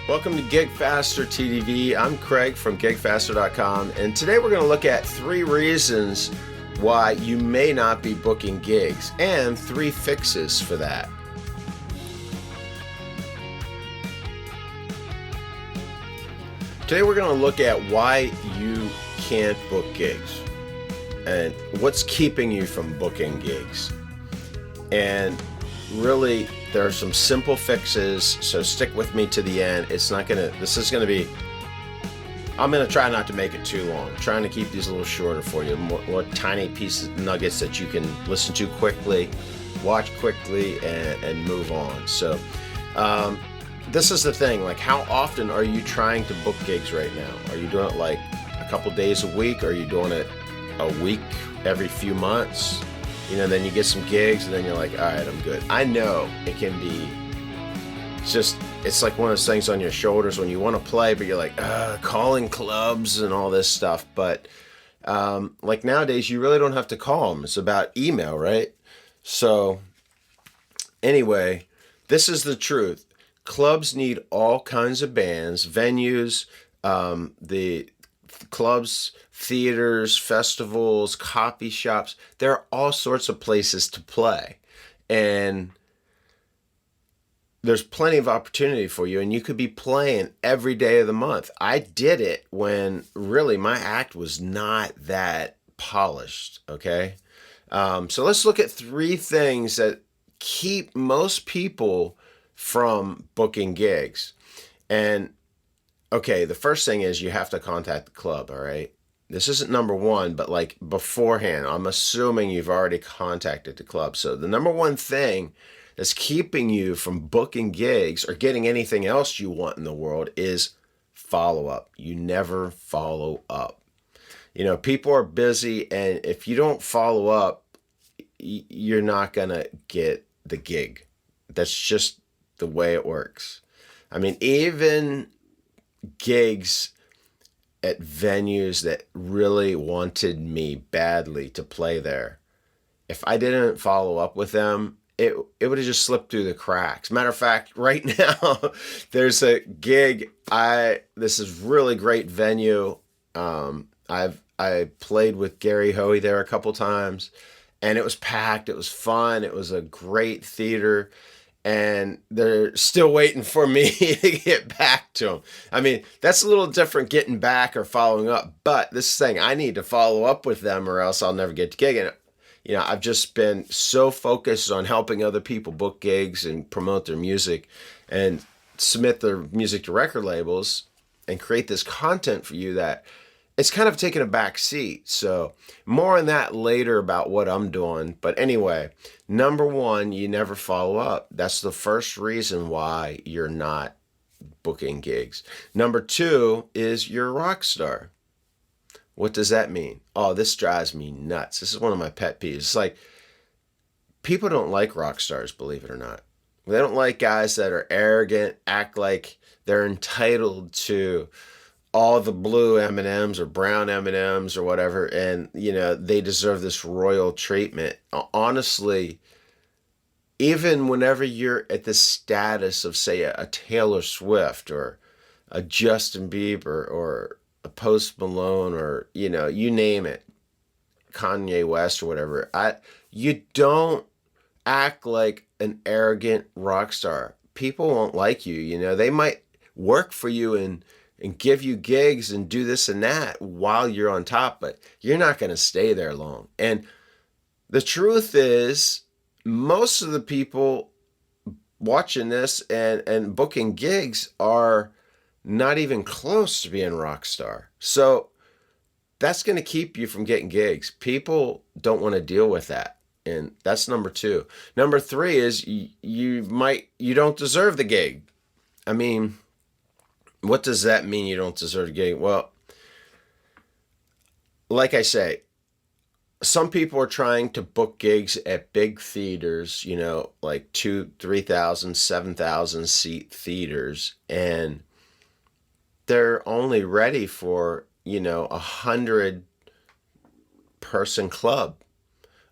Welcome to GigFaster TDV. I'm Craig from GigFaster.com, and today we're going to look at 3 reasons why you may not be booking gigs and 3 fixes for that. Today we're going to look at why you can't book gigs and what's keeping you from booking gigs. And really, there are some simple fixes, so stick with me to the end. I'm gonna try not to make it too long. I'm trying to keep these a little shorter for you, more tiny pieces, nuggets that you can listen to quickly, watch quickly, and move on. So, this is the thing, like, how often are you trying to book gigs right now? Are you doing it like a couple days a week? Are you doing it a week every few months? Then you get some gigs and then you're like, all right, I'm good. I know it can be it's like one of those things on your shoulders when you want to play, but you're like, calling clubs and all this stuff. But like nowadays, you really don't have to call them. It's about email, right? So anyway, this is the truth. Clubs need all kinds of bands, venues, the clubs, theaters, festivals, coffee shops. There are all sorts of places to play, and there's plenty of opportunity for you, and you could be playing every day of the month. I did it when really my act was not that polished, okay? So let's look at 3 things that keep most people from booking gigs. And okay, the first thing is you have to contact the club, all right? This isn't number 1, but like beforehand, I'm assuming you've already contacted the club. So the number 1 thing that's keeping you from booking gigs or getting anything else you want in the world is follow-up. You never follow up. People are busy, and if you don't follow up, you're not going to get the gig. That's just the way it works. I mean, even gigs at venues that really wanted me badly to play there, if I didn't follow up with them, it would have just slipped through the cracks. Matter of fact, right now there's a gig. This is really great venue. I played with Gary Hoey there a couple times, and it was packed. It was fun. It was a great theater. And they're still waiting for me to get back to them. I mean, that's a little different, getting back or following up. But this thing, I need to follow up with them or else I'll never get to gig. And, I've just been so focused on helping other people book gigs and promote their music and submit their music to record labels and create this content for you that it's kind of taken a back seat. So more on that later about what I'm doing. But anyway, number 1, you never follow up. That's the first reason why you're not booking gigs. Number 2 is you're a rock star. What does that mean? Oh, this drives me nuts. This is one of my pet peeves. It's like, people don't like rock stars, believe it or not. They don't like guys that are arrogant, act like they're entitled to all the blue M&Ms or brown M&Ms or whatever, and they deserve this royal treatment. Honestly, even whenever you're at the status of, say, a Taylor Swift or a Justin Bieber or a Post Malone or you name it, Kanye West or whatever, you don't act like an arrogant rock star. People won't like you. They might work for you and give you gigs and do this and that while you're on top, but you're not going to stay there long. And the truth is, most of the people watching this and booking gigs are not even close to being rock star. So that's going to keep you from getting gigs. People don't want to deal with that. And that's number 2. Number 3 is you don't deserve the gig. I mean, what does that mean, you don't deserve a gig? Well, like I say, some people are trying to book gigs at big theaters, like 2,000, 3,000, 7,000 seat theaters, and they're only ready for, 100 person club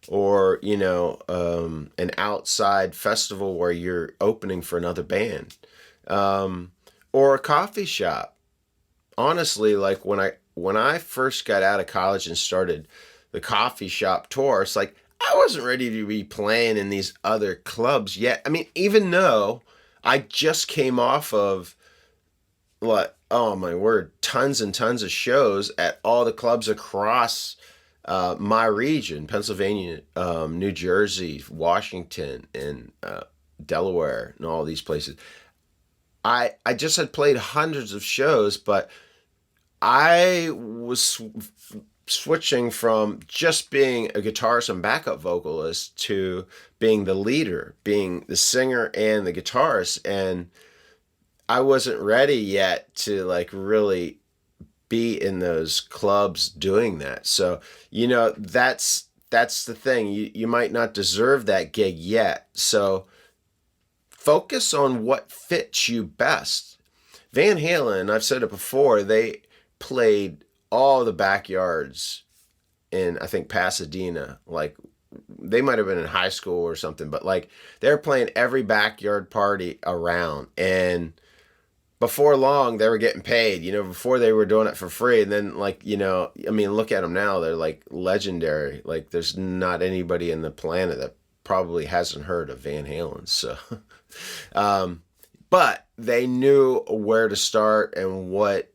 or, an outside festival where you're opening for another band. or a coffee shop. Honestly, like when I first got out of college and started the coffee shop tour, it's like I wasn't ready to be playing in these other clubs yet. I mean, even though I just came off of, like, oh my word, tons and tons of shows at all the clubs across my region: Pennsylvania, New Jersey, Washington, and Delaware, and all these places. I just had played hundreds of shows, but I was switching from just being a guitarist and backup vocalist to being the leader, being the singer and the guitarist. And I wasn't ready yet to like really be in those clubs doing that. So, that's the thing. You might not deserve that gig yet. So focus on what fits you best. Van Halen, I've said it before, they played all the backyards in, I think, Pasadena. Like, they might have been in high school or something, but like they're playing every backyard party around. And before long, they were getting paid. Before they were doing it for free. And then, like, I mean, look at them now. They're like legendary. Like, there's not anybody in the planet that probably hasn't heard of Van Halen. So, but they knew where to start and what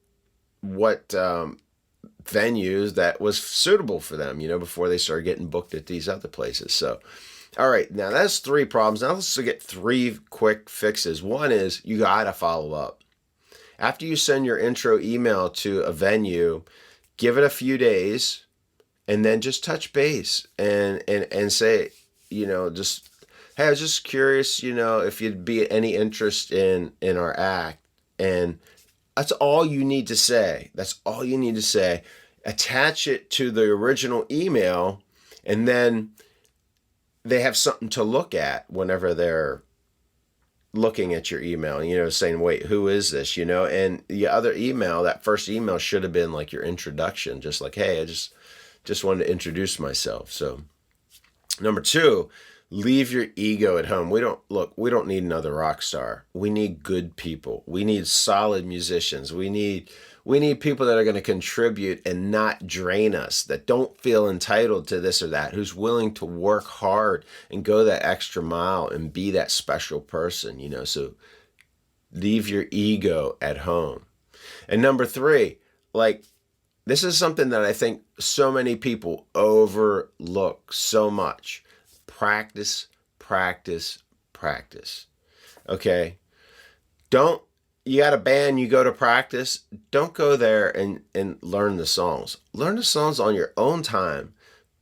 venues that was suitable for them, before they started getting booked at these other places. So, all right, now that's 3 problems. Now let's get 3 quick fixes. One is you got to follow up. After you send your intro email to a venue, give it a few days and then just touch base and say, just, hey, I was just curious, if you'd be any interest in our act. And that's all you need to say. That's all you need to say. Attach it to the original email, and then they have something to look at whenever they're looking at your email, saying, wait, who is this? And the other email, that first email, should have been like your introduction, just like, hey, I just wanted to introduce myself. So, number 2, leave your ego at home. We don't need another rock star. We need good people. We need solid musicians. We need people that are going to contribute and not drain us, that don't feel entitled to this or that, who's willing to work hard and go that extra mile and be that special person, So leave your ego at home. And number 3, like, this is something that I think so many people overlook so much. Practice, practice, practice. Okay? You got a band, you go to practice, don't go there and learn the songs. Learn the songs on your own time.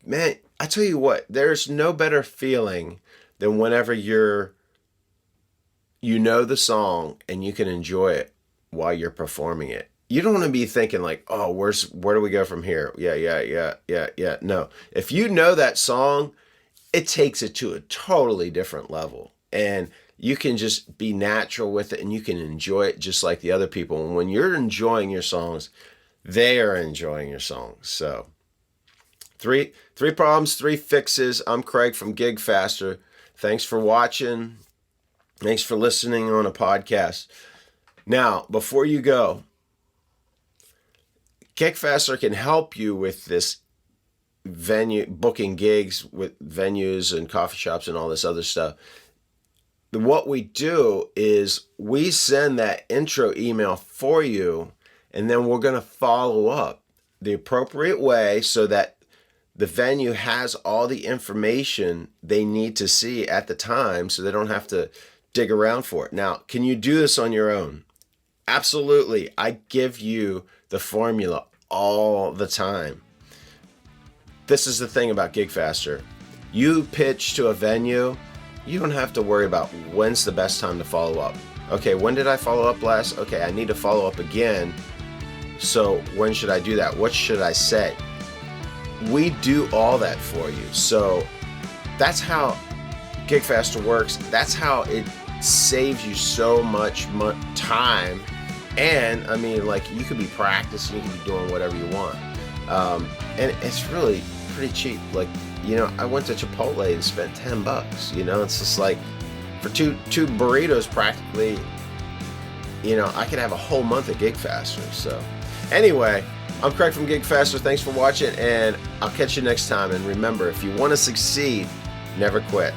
Man, I tell you what, there's no better feeling than whenever you know the song and you can enjoy it while you're performing it. You don't want to be thinking like, oh, where do we go from here? Yeah. No. If you know that song, it takes it to a totally different level. And you can just be natural with it and you can enjoy it just like the other people. And when you're enjoying your songs, they are enjoying your songs. So 3 problems, 3 fixes. I'm Craig from GigFaster. Thanks for watching. Thanks for listening on a podcast. Now, before you go, GigFaster can help you with this venue, booking gigs with venues and coffee shops and all this other stuff. What we do is we send that intro email for you, and then we're going to follow up the appropriate way so that the venue has all the information they need to see at the time, so they don't have to dig around for it. Now, can you do this on your own? Absolutely. I give you the formula all the time. This is the thing about GigFaster. You pitch to a venue, you don't have to worry about when's the best time to follow up. Okay, when did I follow up last? Okay, I need to follow up again. So when should I do that? What should I say? We do all that for you. So that's how GigFaster works. That's how it saves you so much time. And I mean, like, you could be practicing, you could be doing whatever you want. And it's really pretty cheap. Like, I went to Chipotle and spent $10. It's just like for two burritos practically. you know, I could have a whole month of GigFaster. So anyway, I'm Craig from GigFaster. Thanks for watching, and I'll catch you next time. And remember, if you want to succeed, never quit.